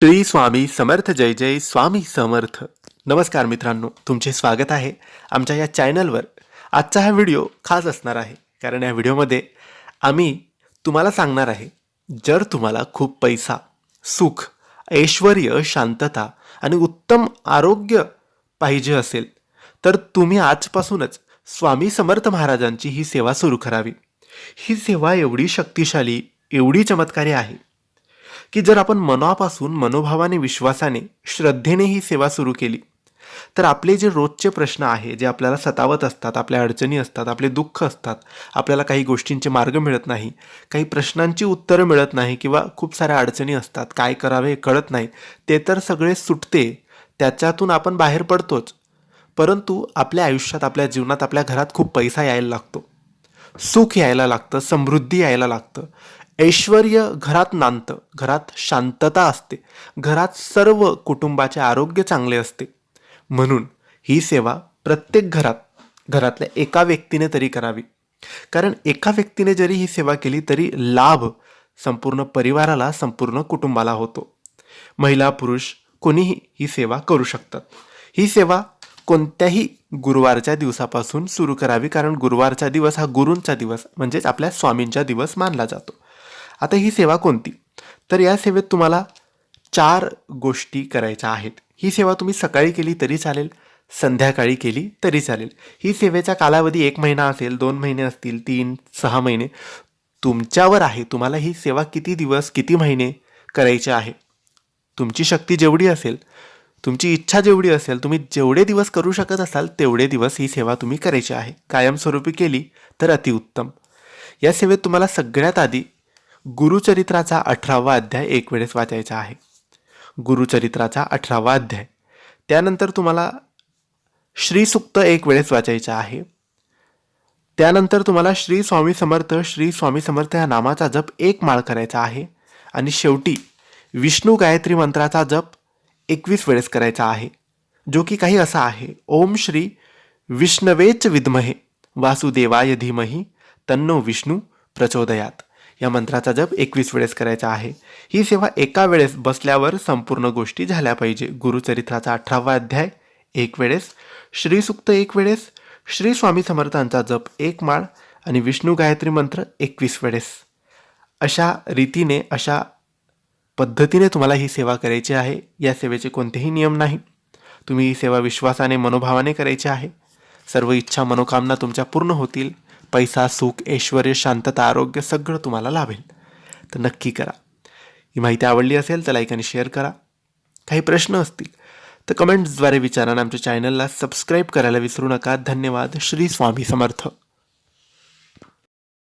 श्री स्वामी समर्थ. जय जय स्वामी समर्थ. नमस्कार मित्रांनो, तुमचे स्वागत आहे आमच्या या चॅनलवर. आजचा हा व्हिडिओ खास असणार आहे कारण या व्हिडिओमध्ये आम्ही तुम्हाला सांगणार आहे, जर तुम्हाला खूप पैसा, सुख, ऐश्वर्य, शांतता आणि उत्तम आरोग्य पाहिजे असेल तर तुम्ही आजपासूनच स्वामी समर्थ महाराजांची ही सेवा सुरू करावी. ही सेवा एवढी शक्तिशाली, एवढी चमत्कारी आहे की जर आपण मनापासून, मनोभावाने, विश्वासाने, श्रद्धेने ही सेवा सुरू केली तर आपले जे रोजचे प्रश्न आहे, जे आपल्याला सतावत असतात, आपल्या अडचणी असतात, आपले दुःख असतात, आपल्याला काही गोष्टींचे मार्ग मिळत नाही, काही प्रश्नांची उत्तरं मिळत नाही किंवा खूप साऱ्या अडचणी असतात, काय करावे कळत नाही, ते तर सगळे सुटते. त्याच्यातून आपण बाहेर पडतोच, परंतु आपल्या आयुष्यात, आपल्या जीवनात, आपल्या घरात खूप पैसा यायला लागतो, सुख यायला लागतं, समृद्धी यायला लागतं, ऐश्वर्य घरात नांदतं, घरात शांतता असते, घरात सर्व कुटुंबाचे आरोग्य चांगले असते. म्हणून ही सेवा प्रत्येक घरातल्या एका व्यक्तीने तरी करावी. कारण एका व्यक्तीने जरी ही सेवा केली तरी लाभ संपूर्ण परिवाराला, संपूर्ण कुटुंबाला होतो. महिला, पुरुष कोणीही ही सेवा करू शकतात. ही सेवा कोणत्याही गुरुवारच्या दिवसापासून सुरू करावी, कारण गुरुवारचा दिवस हा गुरूंचा दिवस म्हणजेच आपल्या स्वामींचा दिवस मानला जातो. आता ही सेवा कोणती? तर या सेवेत तुम्हाला 4 गोष्टी करायच्या आहेत. ही सेवा तुम्ही सकाळी केली तरी चालेल, संध्याकाळी केली तरी चालेल. ही सेवेचा कालावधी 1 महिना असेल, 2 महिने असतील, 3, 6 महिने, तुमच्यावर आहे. तुम्हाला ही सेवा किती दिवस, किती महिने करायची आहे. तुमची शक्ती जेवढी असेल, तुमची इच्छा जेवढी असेल, तुम्ही जेवढे दिवस करू शकत असाल तेवढे दिवस ही सेवा तुम्ही करायची आहे. कायमस्वरूपी केली तर अतिउत्तम. या सेवेत तुम्हाला सगळ्यात आधी गुरुचरित्राचा 18वा अध्याय एक वेळेस वाचायचा आहे. गुरुचरित्राचा 18वा अध्याय. त्यानंतर तुम्हाला श्रीसूक्त एक वेळेस वाचायचा आहे. त्यानंतर तुम्हाला श्री स्वामी समर्थ, श्री स्वामी समर्थ या नामाचा जप 1 माळ करायचा आहे. आणि शेवटी विष्णू गायत्री मंत्राचा जप 21 वेळेस करायचा आहे, जो की काही असा आहे: ओम श्री विष्णवेच विद्महे वासुदेवाय धीमहि तन्नो विष्णू प्रचोदयात. या मंत्राचा जप 21 वेळेस करायचा आहे. ही सेवा एका वेळेस बसल्यावर संपूर्ण गोष्टी झाल्या पाहिजे. गुरुचरित्राचा 18वा अध्याय 1 वेळेस, श्रीसूक्त 1 वेळेस, श्री स्वामी समर्थांचा जप 1 माळ आणि विष्णू गायत्री मंत्र 21 वेळेस. अशा रीतीने, अशा पद्धतीने तुम्हाला ही सेवा करायची आहे. या सेवेचे कोणतेही नियम नाही. तुम्ही ही सेवा विश्वासाने, मनोभावाने करायची आहे. सर्व इच्छा, मनोकामना तुमच्या पूर्ण होतील. पैसा, सुख, ऐश्वर्य, शांतता, आरोग्य सगळं तुम्हाला लाभेल. तर नक्की करा. ही माहिती आवडली असेल तर लाईक आणि शेअर करा. काही प्रश्न असतील तर कमेंट्सद्वारे विचारा. आमच्या चॅनलला सबस्क्राईब करायला विसरू नका. धन्यवाद. श्री स्वामी समर्थ.